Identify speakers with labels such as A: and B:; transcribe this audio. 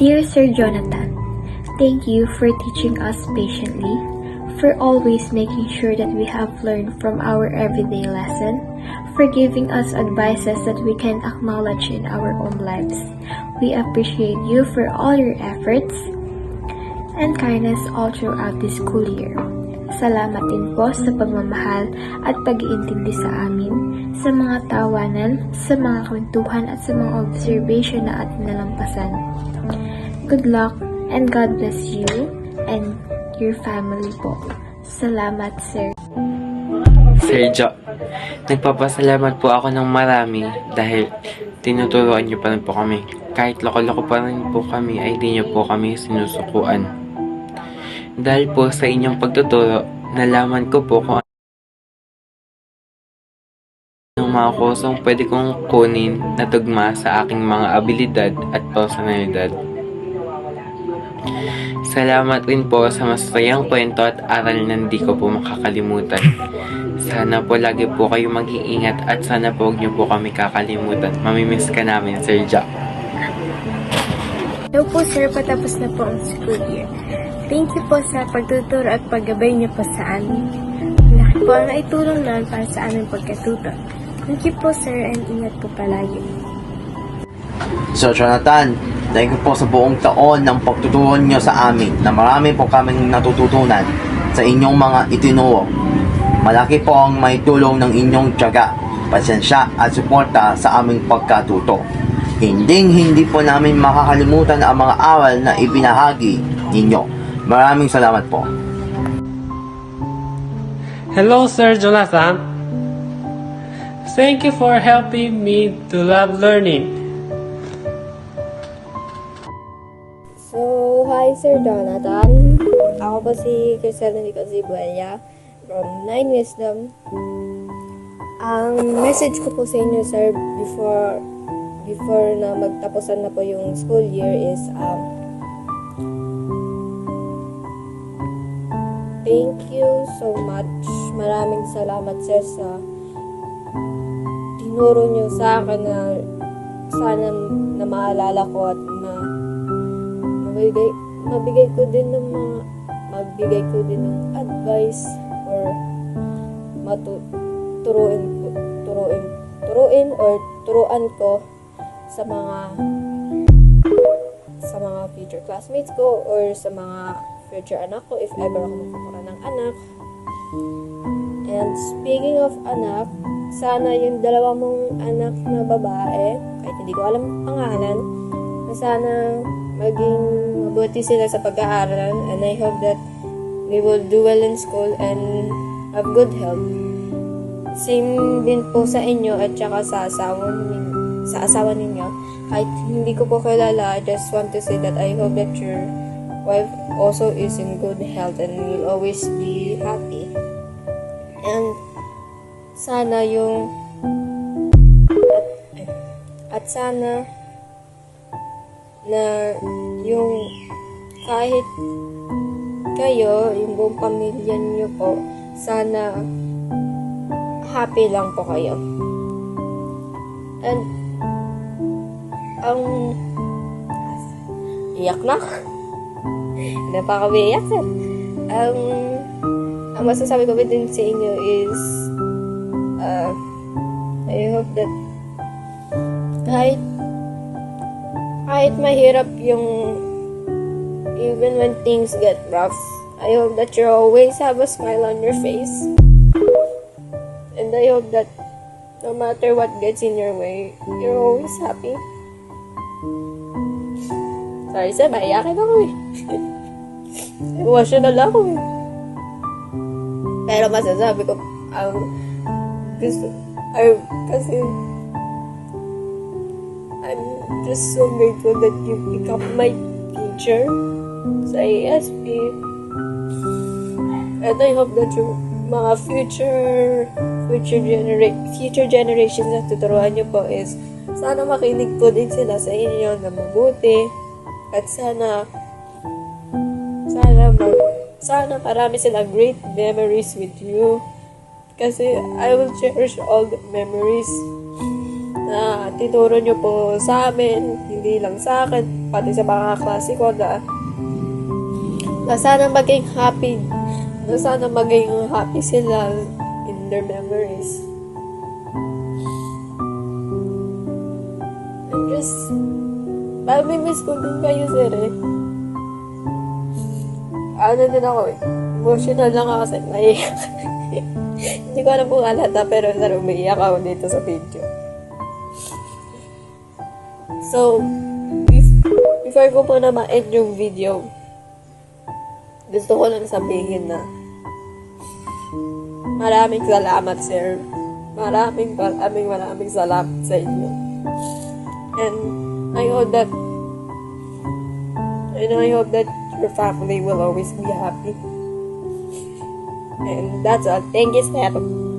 A: Dear Sir Jonathan, thank you for teaching us patiently, for always making sure that we have learned from our everyday lesson, for giving us advices that we can acknowledge in our own lives. We appreciate you for all your efforts and kindness all throughout this school year. Salamat din po sa pagmamahal at pag-iintindi sa amin, sa mga tawanan, sa mga kwentuhan at sa mga observation na ating nalampasan. Good luck and God bless you and your family po. Salamat, sir.
B: Sir Jo, nagpapasalamat po ako ng marami dahil tinuturuan niyo pa rin po kami. Kahit loko-loko pa rin po kami ay di niyo po kami sinusukuan. Dahil po sa inyong pagtuturo, nalaman ko po kung anong mga kursong pwede kong kunin na tugma sa aking mga abilidad at personalidad. Salamat rin po sa masayang kwento at aral na hindi ko po makakalimutan. Sana po lagi po kayo mag-iingat at sana po huwag niyo po kami kakalimutan. Mamimiss ka namin, Sir Jack.
C: Hello po sir, patapos na po ang school year. Thank you po sa pagtuturo at paggabay niyo po sa amin. Malaki po ang naitulong naman para sa aming pagkatuto. Thank you po sir and ingat po palagi.
D: Sir Jonathan, thank you po sa buong taon ng pagtuturo niyo sa amin na marami po kaming natututunan sa inyong mga itinuro. Malaki po ang may tulong ng inyong tiyaga, pasensya at suporta sa aming pagkatuto. Hindi po namin makakalimutan ang mga aral na ibinahagi ninyo. Maraming salamat po.
E: Hello, Sir Jonathan. Thank you for helping me to love learning.
C: So, hi Sir Jonathan. Ako po si Crisel Nicozibuela from 9 Wisdom. Ang message ko po sa inyo sir before na magtapusan na po yung school year is thank you so much. Maraming salamat sir sa tinuro nyo sa akin na sana na maalala ko at magbigay ko din ng advice or turuan ko sa mga future classmates ko or sa mga future anak ko if ever ako magkakaroon ng anak. And speaking of anak, sana yung dalawa mong anak na babae, kahit hindi ko alam pangalan, na sana maging mabuti sila sa pag-aaral, and I hope that they will do well in school and have good health. Same din po sa inyo at saka sa asawa ninyo. Kahit hindi ko po kilala, I just want to say that I hope that your wife also is in good health and will always be happy. And sana sana na yung kahit kayo, yung buong pamilya niyo po, sana happy lang po kayo. And iyak na. Napakabiyak sir. Ang masasabi ko din sa inyo is I hope that kahit mahirap yung even when things get rough, I hope that you always have a smile on your face. And I hope that no matter what gets in your way, you're always happy. Sorry sir, maiyakin ako eh. Emotional ako eh. Pero masasabi ko, kasi I'm just so grateful that you become my teacher sa ASP. And I hope that yung mga future generations na tuturuan niyo po is sana makinig po din sila sa inyo na mabuti at sana marami silang great memories with you kasi I will cherish all the memories na tinuro nyo po sa amin, hindi lang sa akin, pati sa mga klase ko na sana maging happy, sila in their memories. And just, mamimiss ko din kayo, sir, eh. Ano din ako, eh. Emotional lang ako kasi naiyak. Hindi ko alam kung alata, pero sir, umiiyak ako dito sa video. So, before ko po na ma-end yung video, gusto ko lang sabihin na maraming salamat, sir. Maraming salamat sa inyo. And I hope that your family will always be happy. And that's all. Thank you, sir.